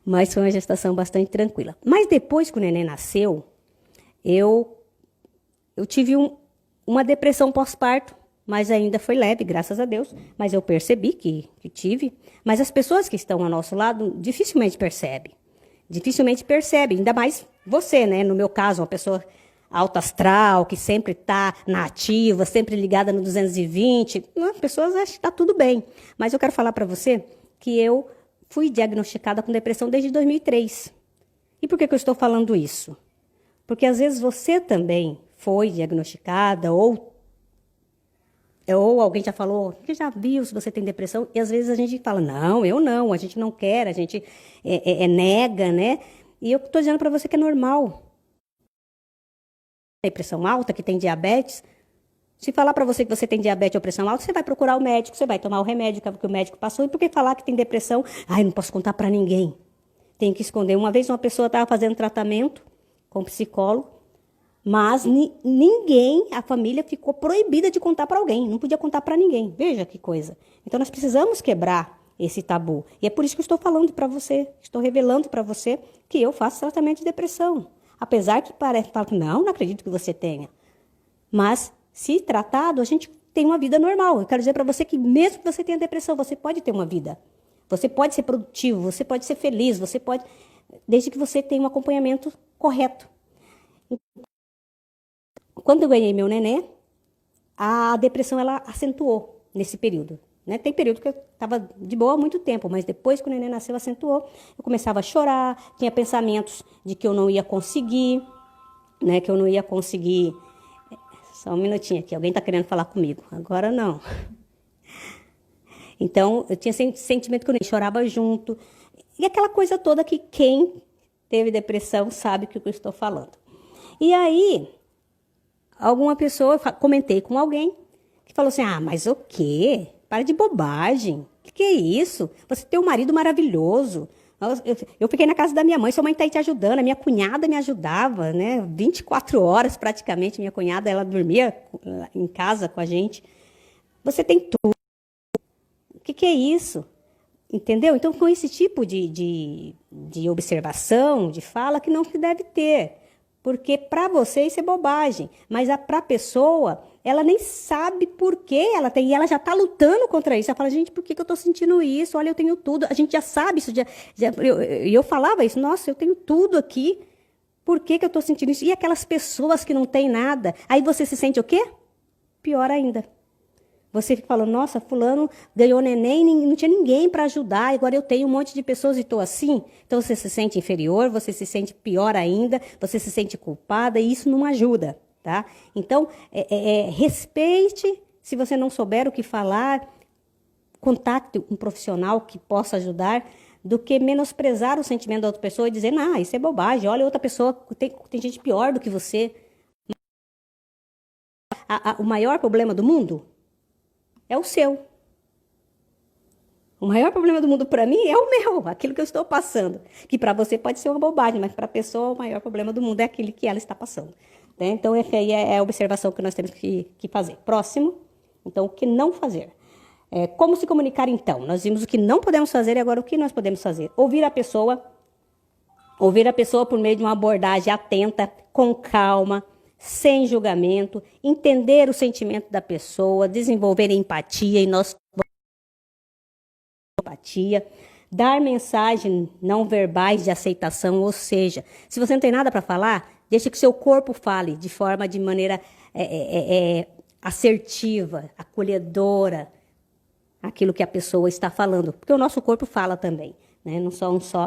Mas foi uma gestação bastante tranquila. Mas depois que o neném nasceu, eu tive uma depressão pós-parto, mas ainda foi leve, graças a Deus. Mas eu percebi que tive. Mas as pessoas que estão ao nosso lado dificilmente percebem. Dificilmente percebe, ainda mais você, né? No meu caso, uma pessoa alta astral, que sempre está na ativa, sempre ligada no 220. As pessoas acham que está tudo bem. Mas eu quero falar para você que eu fui diagnosticada com depressão desde 2003. E por que eu estou falando isso? Porque às vezes você também foi diagnosticada ou alguém já falou, que já viu se você tem depressão, e às vezes a gente fala, não, eu não, a gente não quer, a gente nega, né? E eu estou dizendo para você que é normal. Tem pressão alta, que tem diabetes. Se falar para você que você tem diabetes ou pressão alta, você vai procurar o médico, você vai tomar o remédio que o médico passou. E por que falar que tem depressão? Não posso contar para ninguém. Tem que esconder. Uma vez uma pessoa estava fazendo tratamento com um psicólogo, mas ninguém, a família ficou proibida de contar para alguém. Não podia contar para ninguém. Veja que coisa. Então, nós precisamos quebrar esse tabu. E é por isso que eu estou falando para você, estou revelando para você que eu faço tratamento de depressão. Apesar que parece, não acredito que você tenha. Mas, se tratado, a gente tem uma vida normal. Eu quero dizer para você que mesmo que você tenha depressão, você pode ter uma vida. Você pode ser produtivo, você pode ser feliz, você pode, desde que você tenha um acompanhamento correto. Quando eu ganhei meu neném, a depressão ela acentuou nesse período. Né? Tem período que eu estava de boa há muito tempo, mas depois que o neném nasceu, acentuou. Eu começava a chorar, tinha pensamentos de que eu não ia conseguir, né? Que eu não ia conseguir. Só um minutinho aqui, alguém está querendo falar comigo. Agora não. Então, eu tinha sentimento que eu nem chorava junto. E aquela coisa toda que quem teve depressão sabe que eu estou falando. E aí, alguma pessoa, comentei com alguém, que falou assim, ah, mas o quê? Para de bobagem. O que é isso? Você tem um marido maravilhoso. Eu fiquei na casa da minha mãe, sua mãe está aí te ajudando. A minha cunhada me ajudava, né? 24 horas praticamente, minha cunhada, ela dormia em casa com a gente. Você tem tudo. O que é isso? Entendeu? Então, com esse tipo de observação, de fala, que não se deve ter. Porque para você isso é bobagem. Mas para a pessoa, ela nem sabe por que ela tem. E ela já está lutando contra isso. Ela fala, gente, por que eu estou sentindo isso? Olha, eu tenho tudo. A gente já sabe isso. Eu falava isso. Nossa, eu tenho tudo aqui. Por que eu estou sentindo isso? E aquelas pessoas que não têm nada? Aí você se sente o quê? Pior ainda. Você fica falando, nossa, fulano ganhou neném, não tinha ninguém para ajudar, agora eu tenho um monte de pessoas e estou assim. Então você se sente inferior, você se sente pior ainda, você se sente culpada e isso não ajuda, tá? Então, respeite, se você não souber o que falar, contacte um profissional que possa ajudar, do que menosprezar o sentimento da outra pessoa e dizer, ah, isso é bobagem, olha outra pessoa, tem gente pior do que você. O maior problema do mundo é o seu. O maior problema do mundo para mim é o meu, aquilo que eu estou passando. Que para você pode ser uma bobagem, mas para a pessoa o maior problema do mundo é aquele que ela está passando. Né? Então, essa aí é a observação que nós temos que fazer. Próximo, então, o que não fazer. Como se comunicar então? Nós vimos o que não podemos fazer e agora o que nós podemos fazer. Ouvir a pessoa por meio de uma abordagem atenta, com calma, sem julgamento, entender o sentimento da pessoa, desenvolver empatia e nós empatia, dar mensagens não verbais de aceitação, ou seja, se você não tem nada para falar, deixa que seu corpo fale de maneira assertiva, acolhedora, aquilo que a pessoa está falando, porque o nosso corpo fala também, né?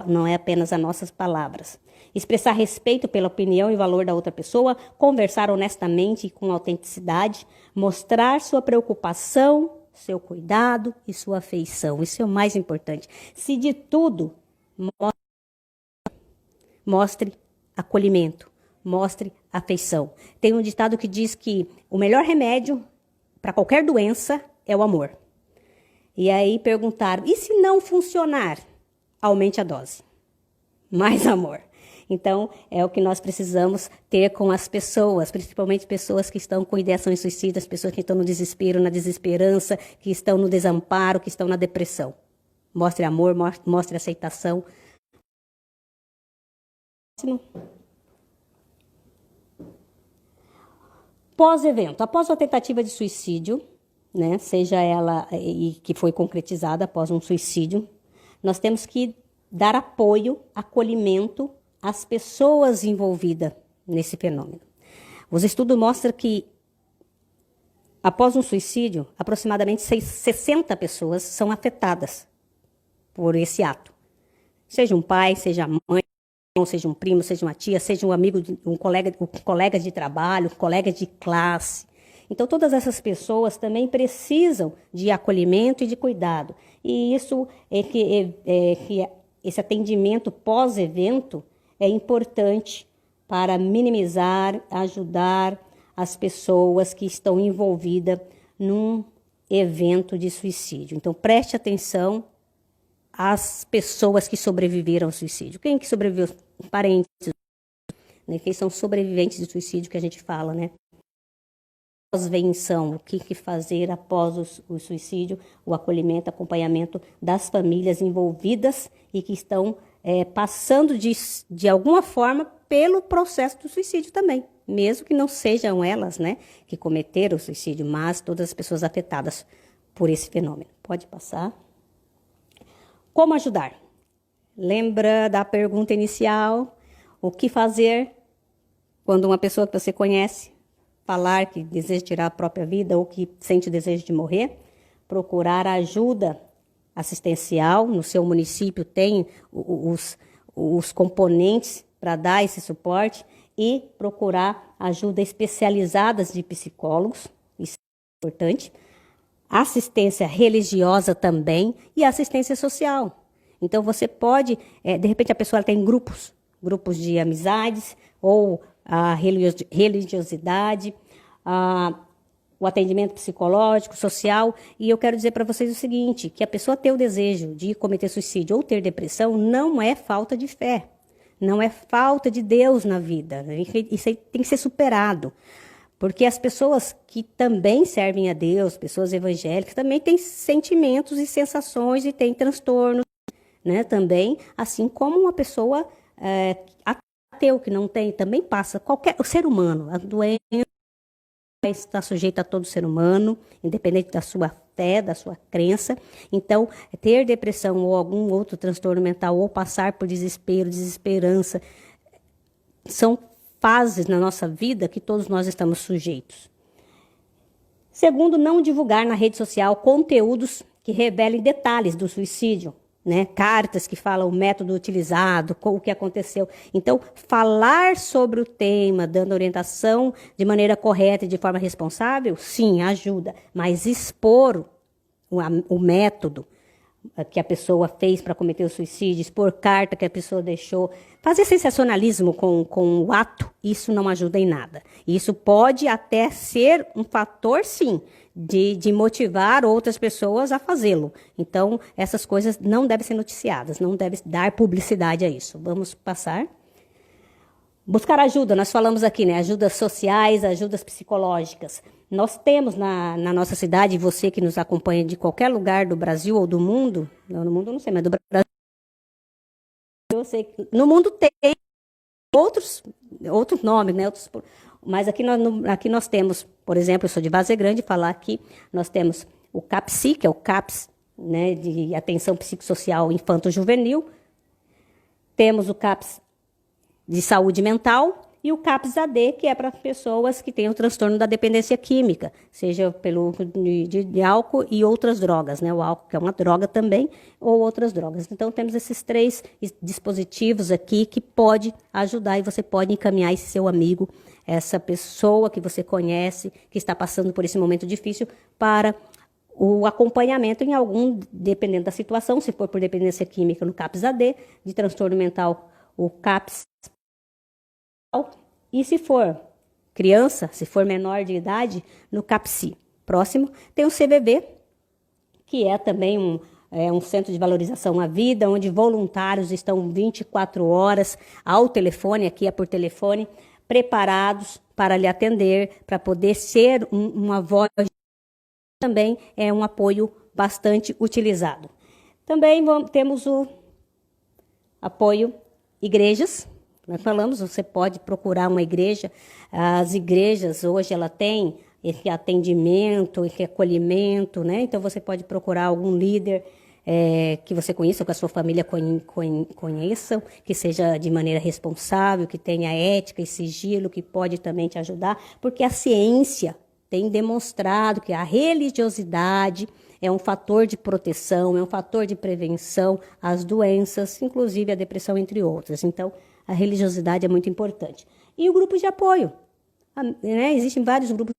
Não é apenas as nossas palavras. Expressar respeito pela opinião e valor da outra pessoa, conversar honestamente e com autenticidade, mostrar sua preocupação, seu cuidado e sua afeição. Isso é o mais importante. Se de tudo, mostre acolhimento, mostre afeição. Tem um ditado que diz que o melhor remédio para qualquer doença é o amor. E aí perguntaram, e se não funcionar? Aumente a dose. Mais amor. Então, é o que nós precisamos ter com as pessoas, principalmente pessoas que estão com ideações suicidas, pessoas que estão no desespero, na desesperança, que estão no desamparo, que estão na depressão. Mostre amor, mostre aceitação. Pós-evento, após uma tentativa de suicídio, né, seja ela e que foi concretizada após um suicídio, nós temos que dar apoio, acolhimento às pessoas envolvidas nesse fenômeno. Os estudos mostram que após um suicídio, aproximadamente 60 pessoas são afetadas por esse ato. Seja um pai, seja a mãe, seja um primo, seja uma tia, seja um amigo, um colega de trabalho, um colega de classe. Então, todas essas pessoas também precisam de acolhimento e de cuidado. E isso que esse atendimento pós-evento é importante para minimizar, ajudar as pessoas que estão envolvidas num evento de suicídio. Então, preste atenção às pessoas que sobreviveram ao suicídio. Quem que sobreviveu? Parentes, né? Quem são sobreviventes de suicídio que a gente fala, né? Pós-venção, o que fazer após o suicídio, o acolhimento, acompanhamento das famílias envolvidas e que estão passando de alguma forma pelo processo do suicídio também, mesmo que não sejam elas, né, que cometeram o suicídio, mas todas as pessoas afetadas por esse fenômeno. Pode passar. Como ajudar? Lembra da pergunta inicial? O que fazer quando uma pessoa que você conhece falar que deseja tirar a própria vida ou que sente o desejo de morrer, procurar ajuda assistencial. No seu município tem os componentes para dar esse suporte e procurar ajuda especializadas de psicólogos, isso é importante. Assistência religiosa também e assistência social. Então você pode, de repente a pessoa tem grupos de amizades ou a religiosidade, o atendimento psicológico, social. E eu quero dizer para vocês o seguinte, que a pessoa ter o desejo de cometer suicídio ou ter depressão não é falta de fé, não é falta de Deus na vida. Isso aí tem que ser superado. Porque as pessoas que também servem a Deus, pessoas evangélicas, também têm sentimentos e sensações e têm transtornos, né? Também, assim como uma pessoa ateu que não tem, também passa. O ser humano, a doença está sujeita a todo ser humano, independente da sua fé, da sua crença. Então, ter depressão ou algum outro transtorno mental ou passar por desespero, desesperança, são fases na nossa vida que todos nós estamos sujeitos. Segundo, não divulgar na rede social conteúdos que revelem detalhes do suicídio, né? Cartas que falam o método utilizado, o que aconteceu. Então, falar sobre o tema, dando orientação de maneira correta e de forma responsável, sim, ajuda. Mas expor o método que a pessoa fez para cometer o suicídio, expor carta que a pessoa deixou, fazer sensacionalismo com o ato, isso não ajuda em nada. Isso pode até ser um fator, sim, de motivar outras pessoas a fazê-lo. Então, essas coisas não devem ser noticiadas, não deve dar publicidade a isso. Vamos passar. Buscar ajuda, nós falamos aqui, né? Ajudas sociais, ajudas psicológicas. Nós temos na nossa cidade, você que nos acompanha de qualquer lugar do Brasil ou do mundo, não, no mundo eu não sei, mas do Brasil, eu sei que no mundo tem outros nomes, né? Mas aqui nós temos, por exemplo, eu sou de Várzea Grande, falar aqui, nós temos o CAPSI, que é o CAPS, né, de atenção psicossocial infanto-juvenil, temos o CAPS de saúde mental e o CAPS-AD, que é para pessoas que têm o transtorno da dependência química, seja pelo de álcool e outras drogas, né? O álcool, que é uma droga também, ou outras drogas. Então, temos esses 3 dispositivos aqui que pode ajudar e você pode encaminhar esse seu amigo, essa pessoa que você conhece, que está passando por esse momento difícil, para o acompanhamento em algum, dependendo da situação, se for por dependência química no CAPS-AD, de transtorno mental, o CAPS. E se for criança, se for menor de idade, no CAPSI. Próximo, tem o CVV, que é também um centro de valorização à vida, onde voluntários estão 24 horas ao telefone, aqui é por telefone, preparados para lhe atender, para poder ser uma voz. Também é um apoio bastante utilizado. Também temos o apoio igrejas. Nós falamos, você pode procurar uma igreja. As igrejas hoje ela tem esse atendimento, esse acolhimento, né? Então você pode procurar algum líder que você conheça, ou que a sua família conheça, que seja de maneira responsável, que tenha ética e sigilo, que pode também te ajudar, porque a ciência tem demonstrado que a religiosidade é um fator de proteção, é um fator de prevenção às doenças, inclusive a depressão, entre outras. Então, a religiosidade é muito importante. E o grupo de apoio, né? Existem vários grupos.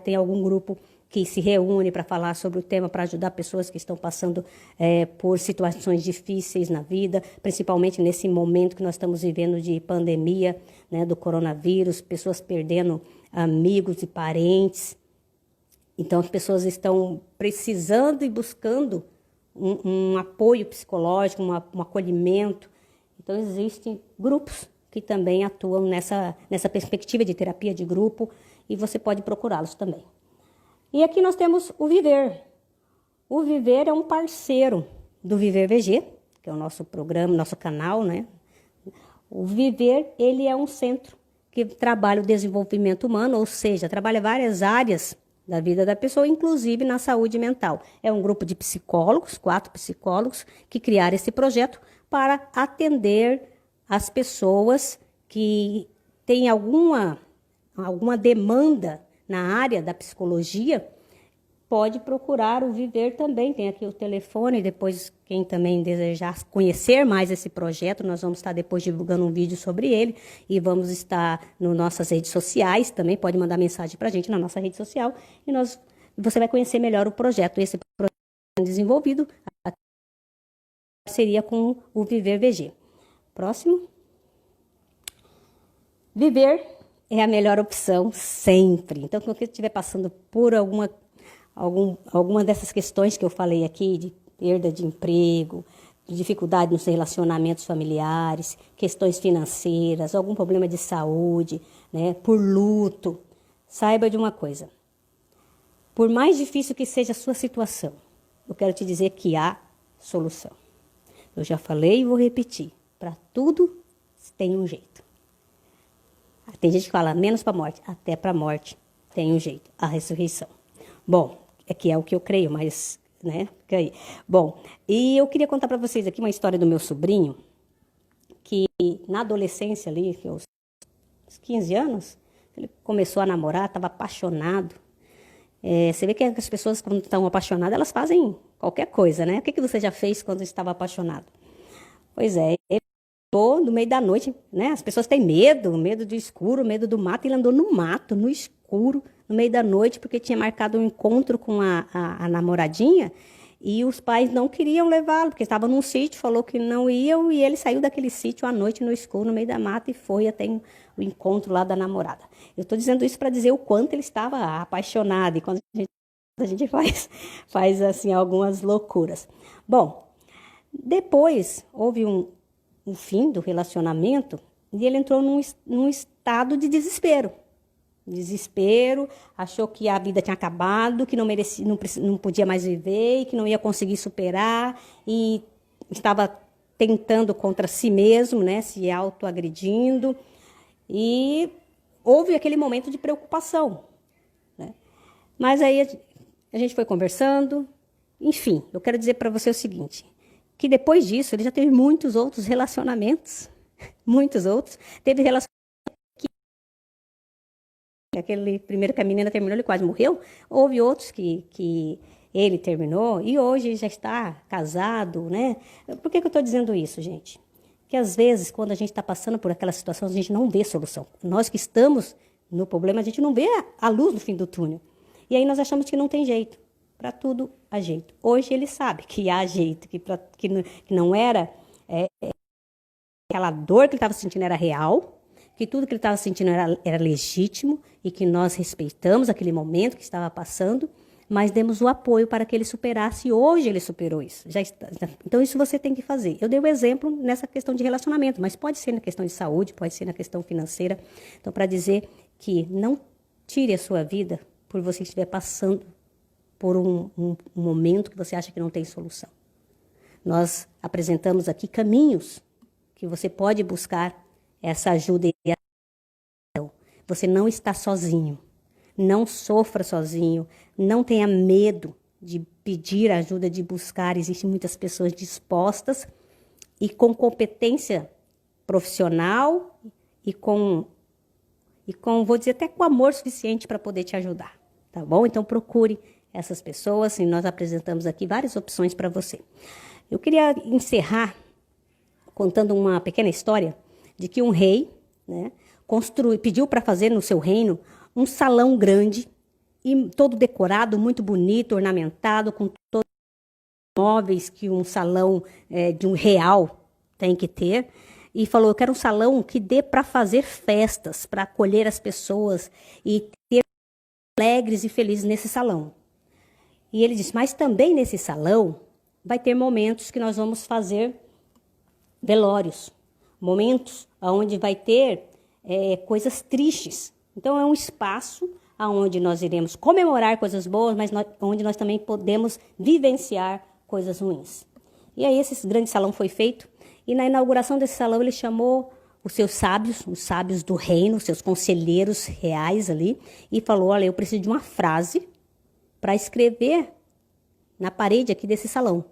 Tem algum grupo que se reúne para falar sobre o tema, para ajudar pessoas que estão passando por situações difíceis na vida, principalmente nesse momento que nós estamos vivendo de pandemia, né, do coronavírus, pessoas perdendo amigos e parentes. Então, as pessoas estão precisando e buscando um apoio psicológico, um acolhimento. Então, existem grupos que também atuam nessa perspectiva de terapia de grupo e você pode procurá-los também. E aqui nós temos o Viver. O Viver é um parceiro do Viver VG, que é o nosso programa, nosso canal, né? O Viver, ele é um centro que trabalha o desenvolvimento humano, ou seja, trabalha várias áreas da vida da pessoa, inclusive na saúde mental. É um grupo de psicólogos, 4 psicólogos, que criaram esse projeto para atender as pessoas que têm alguma alguma demanda na área da psicologia, pode procurar o Viver também. Tem aqui o telefone. Depois, quem também desejar conhecer mais esse projeto, nós vamos estar depois divulgando um vídeo sobre ele e vamos estar nas nossas redes sociais também. Pode mandar mensagem para a gente na nossa rede social e você vai conhecer melhor o projeto. Esse projeto é desenvolvido em parceria com o Viver VG. Próximo. Viver é a melhor opção sempre. Então, quando você estiver passando por alguma dessas questões que eu falei aqui, de perda de emprego, de dificuldade nos relacionamentos familiares, questões financeiras, algum problema de saúde, né, por luto, saiba de uma coisa. Por mais difícil que seja a sua situação, eu quero te dizer que há solução. Eu já falei e vou repetir. Para tudo tem um jeito. Tem gente que fala menos para a morte, até para a morte tem um jeito, a ressurreição. Bom, é o que eu creio, mas, né, fica aí. Bom, e eu queria contar para vocês aqui uma história do meu sobrinho, que na adolescência ali, aos 15 anos, ele começou a namorar, estava apaixonado. Você vê que as pessoas, quando estão apaixonadas, elas fazem qualquer coisa, né? O que você já fez quando estava apaixonado? Pois é, ele andou no meio da noite, né? As pessoas têm medo do escuro, medo do mato. Ele andou no mato, no escuro, no meio da noite, porque tinha marcado um encontro com a namoradinha e os pais não queriam levá-lo, porque estava num sítio, falou que não iam e ele saiu daquele sítio à noite no escuro, no meio da mata e foi até o encontro lá da namorada. Eu estou dizendo isso para dizer o quanto ele estava apaixonado e quando a gente faz assim algumas loucuras. Bom, depois houve um fim do relacionamento e ele entrou num estado de desespero. Achou que a vida tinha acabado, que não merecia, não podia mais viver, e que não ia conseguir superar, e estava tentando contra si mesmo, né, se autoagredindo, e houve aquele momento de preocupação, né? Mas aí a gente foi conversando, enfim, eu quero dizer para você o seguinte, que depois disso ele já teve muitos outros relacionamentos, muitos outros, teve relacionamentos. Aquele primeiro que a menina terminou, ele quase morreu. Houve outros que ele terminou e hoje ele já está casado, né? Por que eu estou dizendo isso, gente? Que às vezes, quando a gente está passando por aquela situação, a gente não vê solução. Nós que estamos no problema, a gente não vê a luz no fim do túnel. E aí nós achamos que não tem jeito. Para tudo há jeito. Hoje ele sabe que há jeito, que não era... aquela dor que ele estava sentindo era real, que tudo que ele estava sentindo era legítimo e que nós respeitamos aquele momento que estava passando, mas demos o apoio para que ele superasse e hoje ele superou isso. Então isso você tem que fazer. Eu dei o exemplo nessa questão de relacionamento, mas pode ser na questão de saúde, pode ser na questão financeira. Então para dizer que não tire a sua vida por você estiver passando por um momento que você acha que não tem solução. Nós apresentamos aqui caminhos que você pode buscar essa ajuda e atenção. Você não está sozinho. Não sofra sozinho. Não tenha medo de pedir ajuda, de buscar. Existem muitas pessoas dispostas e com competência profissional e com, vou dizer, até com amor suficiente para poder te ajudar. Tá bom? Então procure essas pessoas e nós apresentamos aqui várias opções para você. Eu queria encerrar contando uma pequena história de que um rei, né, pediu para fazer no seu reino um salão grande e todo decorado, muito bonito, ornamentado, com todos os móveis que um salão de um real tem que ter. E falou, eu quero um salão que dê para fazer festas, para acolher as pessoas e ter alegres e felizes nesse salão. E ele disse, mas também nesse salão vai ter momentos que nós vamos fazer velórios, momentos onde vai ter coisas tristes. Então, é um espaço onde nós iremos comemorar coisas boas, mas onde nós também podemos vivenciar coisas ruins. E aí, esse grande salão foi feito, e na inauguração desse salão, ele chamou os seus sábios, os sábios do reino, os seus conselheiros reais ali, e falou, olha, eu preciso de uma frase para escrever na parede aqui desse salão.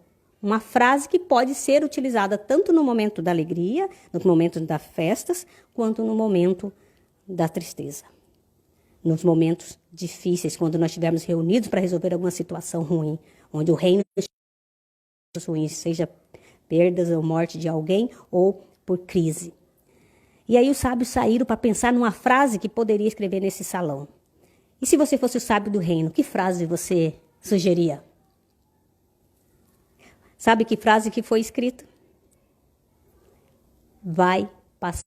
Uma frase que pode ser utilizada tanto no momento da alegria, no momento das festas, quanto no momento da tristeza. nos momentos difíceis, quando nós estivermos reunidos para resolver alguma situação ruim, onde o reino ruins, seja perdas ou morte de alguém ou por crise. E aí os sábios saíram para pensar numa frase que poderia escrever nesse salão. E se você fosse o sábio do reino, que frase você sugeria? Sabe que frase que foi escrita? Vai passar.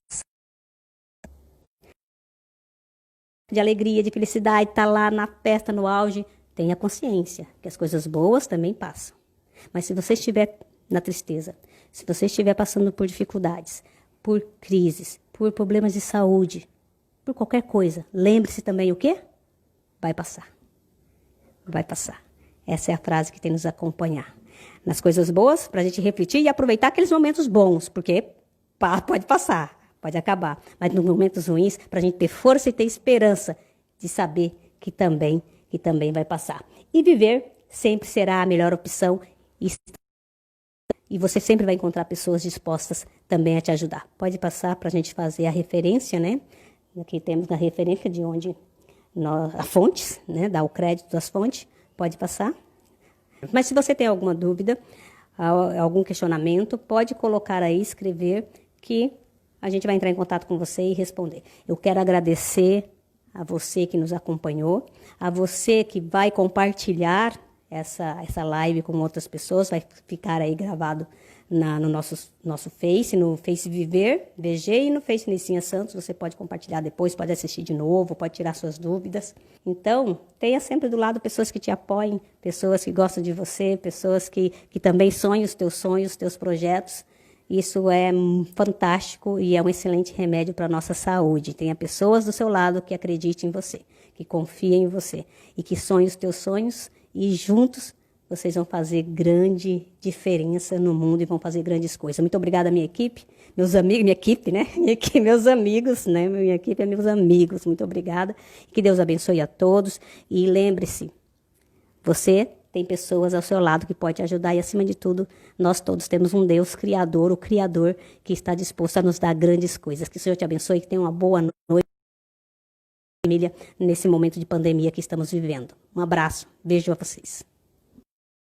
De alegria, de felicidade, tá lá na festa, no auge, tenha consciência que as coisas boas também passam. Mas se você estiver na tristeza, se você estiver passando por dificuldades, por crises, por problemas de saúde, por qualquer coisa, lembre-se também o quê? Vai passar. Vai passar. Essa é a frase que tem que nos acompanhar. Nas coisas boas, para a gente refletir e aproveitar aqueles momentos bons, porque pode passar, pode acabar. Mas nos momentos ruins, para a gente ter força e ter esperança de saber que também vai passar. E viver sempre será a melhor opção e você sempre vai encontrar pessoas dispostas também a te ajudar. Pode passar para a gente fazer a referência, né? Aqui temos a referência de onde as fontes, né? Dá o crédito das fontes. Pode passar. Mas se você tem alguma dúvida, algum questionamento, pode colocar aí, escrever, que a gente vai entrar em contato com você e responder. Eu quero agradecer a você que nos acompanhou, a você que vai compartilhar essa live com outras pessoas, vai ficar aí gravado no nosso Face, no Face Viver, VG, e no Face Nicinha Santos. Você pode compartilhar depois, pode assistir de novo, pode tirar suas dúvidas. Então, tenha sempre do lado pessoas que te apoiem, pessoas que gostam de você, pessoas que também sonham os teus projetos. Isso é fantástico e é um excelente remédio para a nossa saúde. Tenha pessoas do seu lado que acreditem em você, que confiem em você e que sonhem os teus sonhos, e juntos vocês vão fazer grande diferença no mundo e vão fazer grandes coisas. Muito obrigada, minha equipe, meus amigos, minha equipe, né? Meus amigos, né? Minha equipe é meus amigos. Muito obrigada. Que Deus abençoe a todos. E lembre-se, você tem pessoas ao seu lado que pode ajudar e, acima de tudo, nós todos temos um Deus criador, o Criador, que está disposto a nos dar grandes coisas. Que o Senhor te abençoe, que tenha uma boa noite, família, nesse momento de pandemia que estamos vivendo. Um abraço, beijo a vocês.